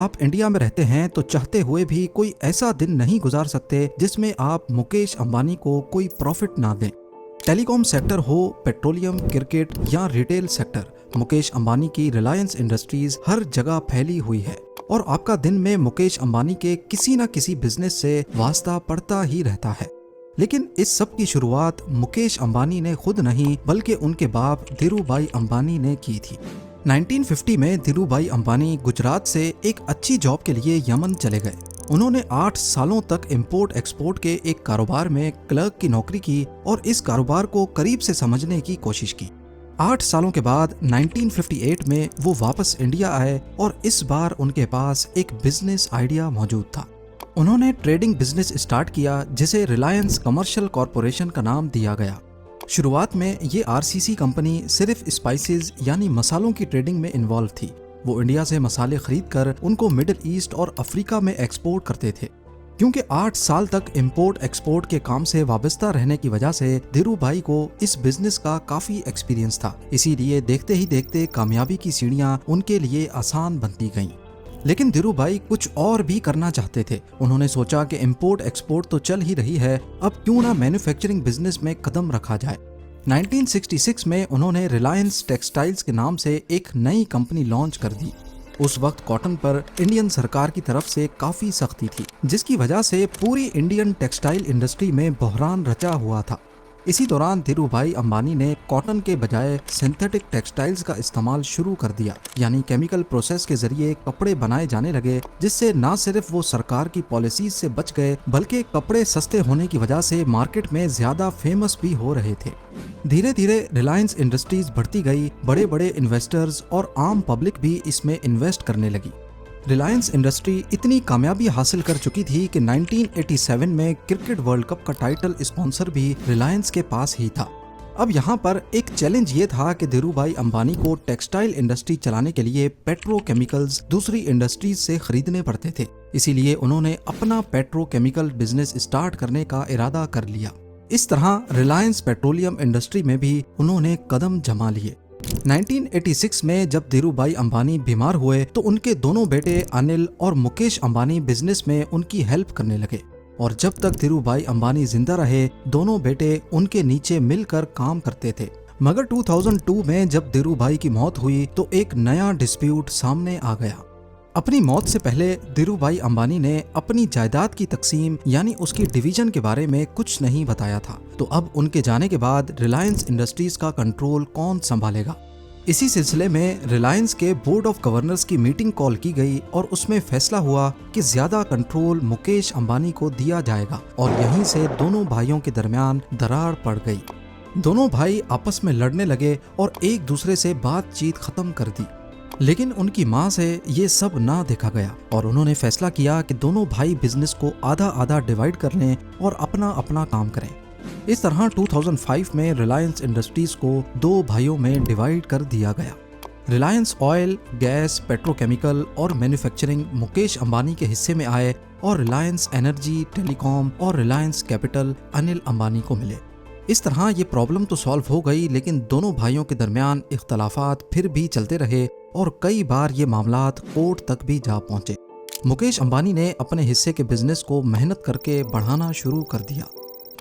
आप इंडिया में रहते हैं तो चाहते हुए भी कोई ऐसा दिन नहीं गुजार सकते जिसमें आप मुकेश अंबानी को कोई प्रॉफिट ना दें। टेलीकॉम सेक्टर हो, पेट्रोलियम, क्रिकेट या रिटेल सेक्टर, मुकेश अंबानी की रिलायंस इंडस्ट्रीज हर जगह फैली हुई है और आपका दिन में मुकेश अंबानी के किसी न किसी बिजनेस से वास्ता पड़ता ही रहता है। लेकिन इस सब की शुरुआत मुकेश अंबानी ने खुद नहीं बल्कि उनके बाप धीरूभाई अंबानी ने की थी। 1950 में धीरूभाई अंबानी गुजरात से एक अच्छी जॉब के लिए यमन चले गए। उन्होंने 8 सालों तक इंपोर्ट एक्सपोर्ट के एक कारोबार में क्लर्क की नौकरी की और इस कारोबार को करीब से समझने की कोशिश की। 8 सालों के बाद 1958 में वो वापस इंडिया आए और इस बार उनके पास एक बिजनेस आइडिया मौजूद था। उन्होंने ट्रेडिंग बिजनेस स्टार्ट किया जिसे रिलायंस कमर्शियल कॉरपोरेशन का नाम दिया गया। शुरुआत में ये आरसीसी कंपनी सिर्फ स्पाइसेस यानी मसालों की ट्रेडिंग में इन्वॉल्व थी। वो इंडिया से मसाले खरीदकर उनको मिडिल ईस्ट और अफ्रीका में एक्सपोर्ट करते थे। क्योंकि 8 साल तक इंपोर्ट एक्सपोर्ट के काम से वाबस्ता रहने की वजह से धीरूभाई को इस बिजनेस का काफी एक्सपीरियंस था, इसीलिए देखते ही देखते कामयाबी की सीढ़ियां उनके लिए आसान बनती गईं। लेकिन धीरूभाई कुछ और भी करना चाहते थे। उन्होंने सोचा कि इंपोर्ट एक्सपोर्ट तो चल ही रही है, अब क्यों ना मैन्युफैक्चरिंग बिजनेस में कदम रखा जाए। 1966 में उन्होंने रिलायंस टेक्सटाइल्स के नाम से एक नई कंपनी लॉन्च कर दी। उस वक्त कॉटन पर इंडियन सरकार की तरफ से काफी सख्ती थी, जिसकी वजह से पूरी इंडियन टेक्सटाइल इंडस्ट्री में बहरान रचा हुआ था। इसी दौरान धीरूभाई अंबानी ने कॉटन के बजाय सिंथेटिक टेक्सटाइल्स का इस्तेमाल शुरू कर दिया, यानी केमिकल प्रोसेस के जरिए कपड़े बनाए जाने लगे, जिससे न सिर्फ वो सरकार की पॉलिसीज से बच गए बल्कि कपड़े सस्ते होने की वजह से मार्केट में ज्यादा फेमस भी हो रहे थे। धीरे धीरे रिलायंस इंडस्ट्रीज बढ़ती गई, बड़े बड़े इन्वेस्टर्स और आम पब्लिक भी इसमें इन्वेस्ट करने लगी। रिलायंस इंडस्ट्री इतनी कामयाबी हासिल कर चुकी थी कि 1987 में क्रिकेट वर्ल्ड कप का टाइटल स्पॉन्सर भी रिलायंस के पास ही था। अब यहाँ पर एक चैलेंज ये था कि धीरूभाई अंबानी को टेक्सटाइल इंडस्ट्री चलाने के लिए पेट्रोकेमिकल्स दूसरी इंडस्ट्रीज से खरीदने पड़ते थे, इसीलिए उन्होंने अपना पेट्रोकेमिकल बिजनेस स्टार्ट करने का इरादा कर लिया। इस तरह रिलायंस पेट्रोलियम इंडस्ट्री में भी उन्होंने कदम जमा लिए। 1986 में जब धीरूभाई अंबानी बीमार हुए तो उनके दोनों बेटे अनिल और मुकेश अंबानी बिजनेस में उनकी हेल्प करने लगे और जब तक धीरूभाई अंबानी जिंदा रहे दोनों बेटे उनके नीचे मिलकर काम करते थे। मगर 2002 में जब धीरूभाई की मौत हुई तो एक नया डिस्प्यूट सामने आ गया। अपनी मौत से पहले धीरूभाई अंबानी ने अपनी जायदाद की तकसीम यानी उसकी डिवीजन के बारे में कुछ नहीं बताया था, तो अब उनके जाने के बाद रिलायंस इंडस्ट्रीज का कंट्रोल कौन संभालेगा। इसी सिलसिले में रिलायंस के बोर्ड ऑफ गवर्नर्स की मीटिंग कॉल की गई और उसमें फैसला हुआ कि ज्यादा कंट्रोल मुकेश अंबानी को दिया जाएगा और यहीं से दोनों भाइयों के दरमियान दरार पड़ गई। दोनों भाई आपस में लड़ने लगे और एक दूसरे से बातचीत खत्म कर दी। लेकिन उनकी माँ से ये सब ना देखा गया और उन्होंने फैसला किया कि दोनों भाई बिजनेस को आधा आधा डिवाइड कर लें और अपना अपना काम करें। इस तरह 2005 में रिलायंस इंडस्ट्रीज को 2 भाइयों में डिवाइड कर दिया गया। रिलायंस ऑयल, गैस, पेट्रोकेमिकल और मैन्युफैक्चरिंग मुकेश अंबानी के हिस्से में आए और रिलायंस एनर्जी, टेलीकॉम और रिलायंस कैपिटल अनिल अंबानी को मिले। इस तरह ये प्रॉब्लम तो सॉल्व हो गई, लेकिन दोनों भाइयों के दरमियान इख्तलाफात फिर भी चलते रहे और कई बार ये मामलात कोर्ट तक भी जा पहुंचे। मुकेश अंबानी ने अपने हिस्से के बिजनेस को मेहनत करके बढ़ाना शुरू कर दिया।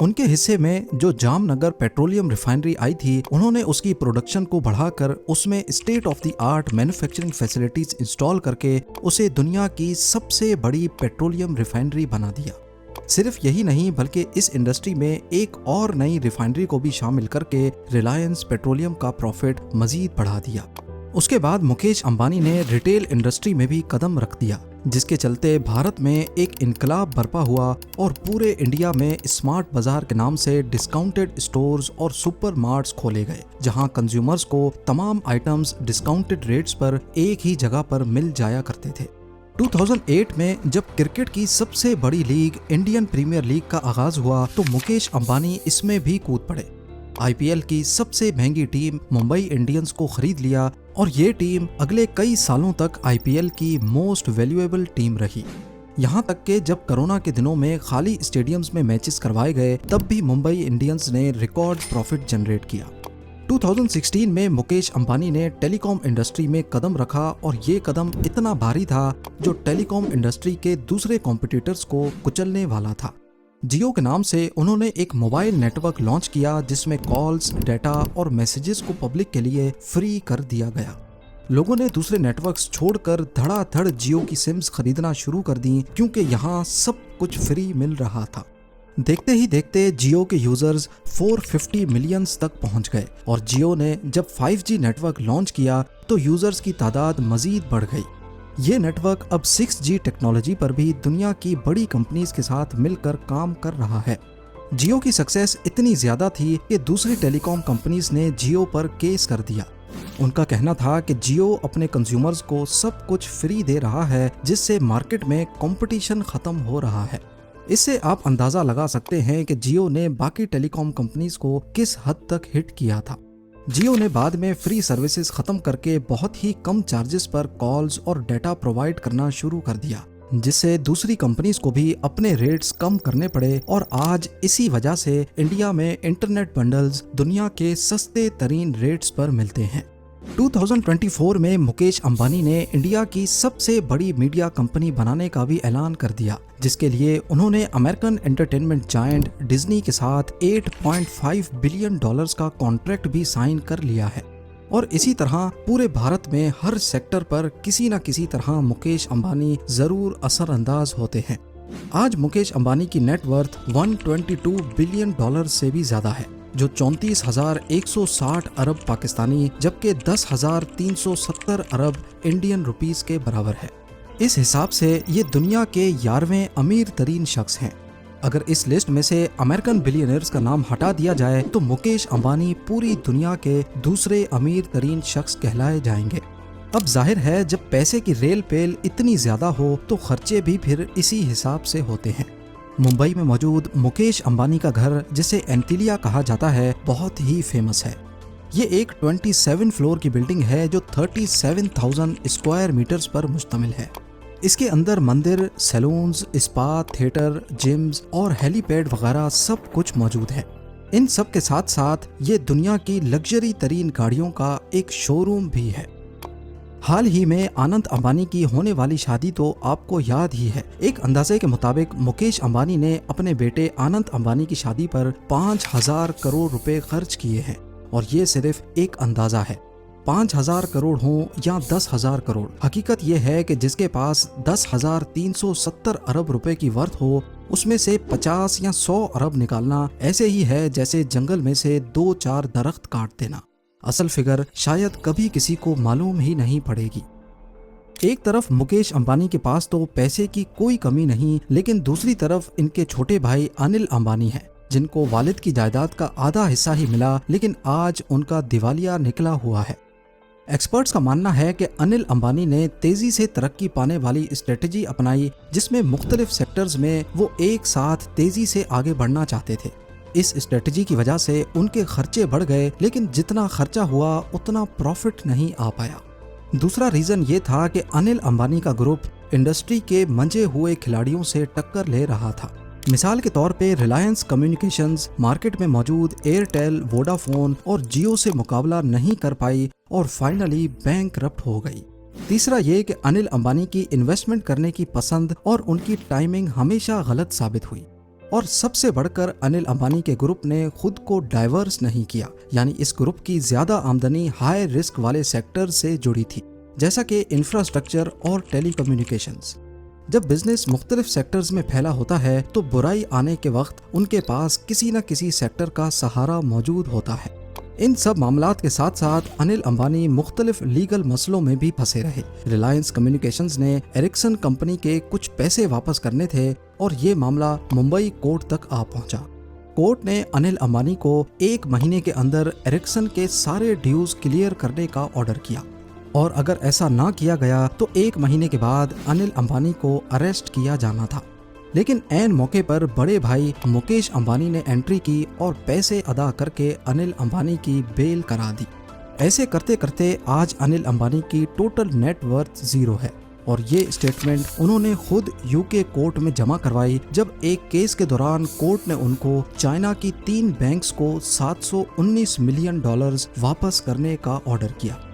उनके हिस्से में जो जामनगर पेट्रोलियम रिफाइनरी आई थी, उन्होंने उसकी प्रोडक्शन को बढ़ाकर उसमें state of the art manufacturing facilities install करके उसे दुनिया की सबसे बड़ी पेट्रोलियम रिफाइनरी बना दिया। सिर्फ यही नहीं बल्कि इस इंडस्ट्री में एक और नई रिफाइनरी को भी शामिल करके रिलायंस पेट्रोलियम का प्रॉफिट मजीद बढ़ा दिया। उसके बाद मुकेश अंबानी ने रिटेल इंडस्ट्री में भी कदम रख दिया, जिसके चलते भारत में एक इनकलाब बर्पा हुआ और पूरे इंडिया में स्मार्ट बाजार के नाम से डिस्काउंटेड स्टोर्स और सुपर मार्ट्स खोले गए, जहां कंज्यूमर्स को तमाम आइटम्स डिस्काउंटेड रेट्स पर एक ही जगह पर मिल जाया करते थे। 2008 में जब क्रिकेट की सबसे बड़ी लीग इंडियन प्रीमियर लीग का आगाज हुआ तो मुकेश अंबानी इसमें भी कूद पड़े। आईपीएल की सबसे महंगी टीम मुंबई इंडियंस को खरीद लिया और ये टीम अगले कई सालों तक आईपीएल की मोस्ट वैल्यूएबल टीम रही। यहाँ तक कि जब कोरोना के दिनों में खाली स्टेडियम्स में मैचेस करवाए गए तब भी मुंबई इंडियंस ने रिकॉर्ड प्रॉफिट जनरेट किया। 2016 में मुकेश अंबानी ने टेलीकॉम इंडस्ट्री में कदम रखा और ये कदम इतना भारी था जो टेलीकॉम इंडस्ट्री के दूसरे कॉम्पिटिटर्स को कुचलने वाला था। जियो के नाम से उन्होंने एक मोबाइल नेटवर्क लॉन्च किया जिसमें कॉल्स, डेटा और मैसेजेस को पब्लिक के लिए फ्री कर दिया गया। लोगों ने दूसरे नेटवर्क्स छोड़कर धड़ाधड़ जियो की सिम्स खरीदना शुरू कर दी क्योंकि यहाँ सब कुछ फ्री मिल रहा था। देखते ही देखते जियो के यूजर्स 450 मिलियंस तक पहुंच गए और जियो ने जब 5G नेटवर्क लॉन्च किया तो यूजर्स की तादाद मजीद बढ़ गई। ये नेटवर्क अब 6G टेक्नोलॉजी पर भी दुनिया की बड़ी कंपनीज के साथ मिलकर काम कर रहा है। जियो की सक्सेस इतनी ज्यादा थी कि दूसरी टेलीकॉम कंपनीज ने जियो पर केस कर दिया। उनका कहना था कि जियो अपने कंज्यूमर्स को सब कुछ फ्री दे रहा है जिससे मार्केट में कंपटीशन खत्म हो रहा है। इससे आप अंदाजा लगा सकते हैं कि जियो ने बाकी टेलीकॉम कंपनीज को किस हद तक हिट किया था। जियो ने बाद में फ्री सर्विसेज खत्म करके बहुत ही कम चार्जेस पर कॉल्स और डेटा प्रोवाइड करना शुरू कर दिया, जिससे दूसरी कंपनीज को भी अपने रेट्स कम करने पड़े और आज इसी वजह से इंडिया में इंटरनेट बंडल्स दुनिया के सस्ते तरीन रेट्स पर मिलते हैं। 2024 में मुकेश अंबानी ने इंडिया की सबसे बड़ी मीडिया कंपनी बनाने का भी ऐलान कर दिया, जिसके लिए उन्होंने अमेरिकन एंटरटेनमेंट जायंट डिज्नी के साथ $8.5 बिलियन का कॉन्ट्रैक्ट भी साइन कर लिया है। और इसी तरह पूरे भारत में हर सेक्टर पर किसी न किसी तरह मुकेश अंबानी जरूर असरअंदाज होते हैं। आज मुकेश अंबानी की नेटवर्थ $122 बिलियन से भी ज्यादा है, जो 34,160 अरब पाकिस्तानी जबकि 10,370 अरब इंडियन रुपीस के बराबर है। इस हिसाब से ये दुनिया के 11वें अमीर तरीन शख्स हैं। अगर इस लिस्ट में से अमेरिकन बिलियनर्स का नाम हटा दिया जाए तो मुकेश अंबानी पूरी दुनिया के दूसरे अमीर तरीन शख्स कहलाए जाएंगे। अब जाहिर है जब पैसे की रेल पेल इतनी ज्यादा हो तो खर्चे भी फिर इसी हिसाब से होते हैं। मुंबई में मौजूद मुकेश अंबानी का घर, जिसे एंटिलिया कहा जाता है, बहुत ही फेमस है। ये एक 27 फ्लोर की बिल्डिंग है जो 37,000 स्क्वायर मीटर्स पर मुश्तमिल है। इसके अंदर मंदिर, सैलून्स, स्पा, थिएटर, जिम्स और हेलीपैड वगैरह सब कुछ मौजूद है। इन सब के साथ साथ ये दुनिया की लग्जरी तरीन गाड़ियों का एक शोरूम भी है। हाल ही में आनंद अंबानी की होने वाली शादी तो आपको याद ही है। एक अंदाजे के मुताबिक मुकेश अंबानी ने अपने बेटे आनंद अंबानी की शादी पर 5,000 करोड़ रुपए खर्च किए हैं और ये सिर्फ एक अंदाजा है। 5,000 करोड़ हो या 10,000 करोड़, हकीकत ये है कि जिसके पास 10,370 अरब रुपए की वर्थ हो उसमें से 50 या 100 अरब निकालना ऐसे ही है जैसे जंगल में से 2-4 दरख्त काट देना। असल फिगर शायद कभी किसी को मालूम ही नहीं पड़ेगी। एक तरफ मुकेश अंबानी के पास तो पैसे की कोई कमी नहीं, लेकिन दूसरी तरफ इनके छोटे भाई अनिल अंबानी हैं, जिनको वालिद की जायदाद का आधा हिस्सा ही मिला, लेकिन आज उनका दिवालिया निकला हुआ है। एक्सपर्ट्स का मानना है कि अनिल अंबानी ने तेजी से तरक्की पाने वाली स्ट्रेटजी अपनाई, जिसमें मुख्तलिफ सेक्टर्स में वो एक साथ तेजी से आगे बढ़ना चाहते थे। इस स्ट्रेटजी की वजह से उनके खर्चे बढ़ गए, लेकिन जितना खर्चा हुआ उतना प्रॉफिट नहीं आ पाया। दूसरा रीजन ये था कि अनिल अंबानी का ग्रुप इंडस्ट्री के मंजे हुए खिलाड़ियों से टक्कर ले रहा था। मिसाल के तौर पे रिलायंस कम्युनिकेशंस मार्केट में मौजूद एयरटेल, वोडाफोन और जियो से मुकाबला नहीं कर पाई और फाइनली बैंकरप्ट हो गई। तीसरा ये कि अनिल अंबानी की इन्वेस्टमेंट करने की पसंद और उनकी टाइमिंग हमेशा गलत साबित हुई। और सबसे बढ़कर अनिल अंबानी के ग्रुप ने खुद को डाइवर्स नहीं किया, यानी इस ग्रुप की ज्यादा आमदनी हाई रिस्क वाले सेक्टर से जुड़ी थी, जैसा कि इंफ्रास्ट्रक्चर और टेलीकम्युनिकेशंस। जब बिजनेस मुख्तलिफ सेक्टर्स में फैला होता है तो बुराई आने के वक्त उनके पास किसी न किसी सेक्टर का सहारा मौजूद होता है। इन सब मामलात के साथ साथ अनिल अंबानी मुख्तलिफ लीगल मसलों में भी फंसे रहे। रिलायंस कम्युनिकेशंस ने एरिक्सन कंपनी के कुछ पैसे वापस करने थे और ये मामला मुंबई कोर्ट तक आ पहुंचा। कोर्ट ने अनिल अंबानी को 1 महीने के अंदर एरिक्सन के सारे ड्यूज क्लियर करने का ऑर्डर किया और अगर ऐसा ना किया गया तो 1 महीने के बाद अनिल अंबानी को अरेस्ट किया जाना था। लेकिन ऐन मौके पर बड़े भाई मुकेश अंबानी ने एंट्री की और पैसे अदा करके अनिल अंबानी की बेल करा दी। ऐसे करते करते आज अनिल अंबानी की टोटल नेट वर्थ 0 है। और ये स्टेटमेंट उन्होंने खुद यूके कोर्ट में जमा करवाई जब एक केस के दौरान कोर्ट ने उनको चाइना की 3 बैंक्स को $719 मिलियन वापस करने का ऑर्डर किया।